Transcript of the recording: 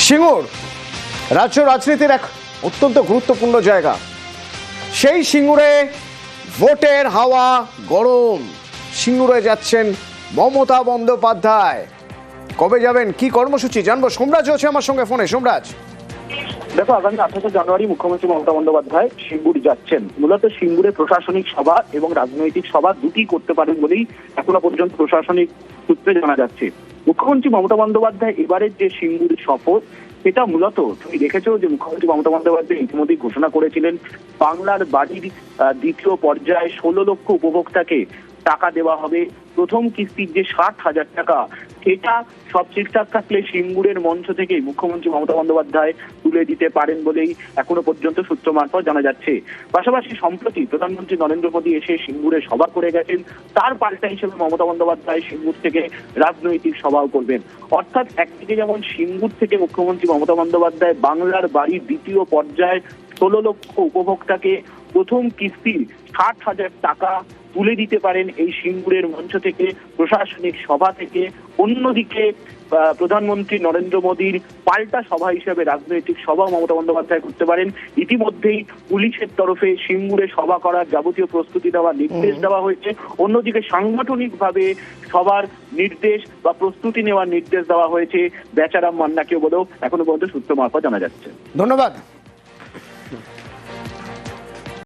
সিঙ্গুর রাজ্য রাজনীতির এক অত্যন্ত গুরুত্বপূর্ণ জায়গা। সেই সিঙ্গুরে ভোটের হাওয়া গরম। সিঙ্গুরে যাচ্ছেন মমতা বন্দ্যোপাধ্যায়। কবে যাবেন, কি কর্মসূচি জানবো। সোমরাজ হচ্ছে আমার সঙ্গে ফোনে। সোমরাজ, দেখো, আগামী 28 জানুয়ারি মুখ্যমন্ত্রী মমতা বন্দ্যোপাধ্যায় সিঙ্গুর যাচ্ছেন। মূলত সিঙ্গুরে প্রশাসনিক সভা এবং রাজনৈতিক সভা দুটি করতে পারেন বলেই এখনো পর্যন্ত প্রশাসনিক সূত্রে জানা যাচ্ছে। মুখ্যমন্ত্রী মমতা বন্দ্যোপাধ্যায় এবারের যে সিঙ্গুর সফর, সেটা মূলত তুমি দেখেছো যে মুখ্যমন্ত্রী মমতা বন্দ্যোপাধ্যায় ইতিমধ্যেই ঘোষণা করেছিলেন বাংলার বাড়ির দ্বিতীয় পর্যায়ে 16 লক্ষ উপভোক্তাকে টাকা দেওয়া হবে। প্রথম কিস্তির যে 60,000 টাকা, সেটা সব ঠিকঠাক থাকলে সিঙ্গুরের মঞ্চ থেকে মুখ্যমন্ত্রী মমতা বন্দ্যোপাধ্যায় তুলে দিতে পারেন বলেই এখনো পর্যন্ত সূত্র মারফত জানা যাচ্ছে। পাশাপাশি সম্প্রতি প্রধানমন্ত্রী নরেন্দ্র মোদী এসে সিঙ্গুরে সভা করে গেছেন, তার পাল্টা হিসেবে মমতা বন্দ্যোপাধ্যায় সিঙ্গুর থেকে রাজনৈতিক সভাও করবেন। অর্থাৎ একদিকে যেমন সিঙ্গুর থেকে মুখ্যমন্ত্রী মমতা বন্দ্যোপাধ্যায় বাংলার বাড়ির দ্বিতীয় পর্যায়ে 16 লক্ষ উপভোক্তাকে প্রথম কিস্তির 60,000 টাকা তুলে দিতে পারেন এই সিঙ্গুরের মঞ্চ থেকে, প্রশাসনিক সভা থেকে। অন্যদিকে প্রধানমন্ত্রী নরেন্দ্র মোদীর পাল্টা সভা হিসেবে রাজনৈতিক সভা মমতা বন্দ্যোপাধ্যায় করতে পারেন। ইতিমধ্যেই পুলিশের তরফে সিঙ্গুরে সভা করার যাবতীয় প্রস্তুতি দেওয়ার নির্দেশ দেওয়া হয়েছে। অন্যদিকে সাংগঠনিকভাবে সবার নির্দেশ বা প্রস্তুতি নেওয়ার নির্দেশ দেওয়া হয়েছে বেচারাম মান্নাকেও বলেও এখনো পর্যন্ত সূত্র মারফত জানা যাচ্ছে। ধন্যবাদ।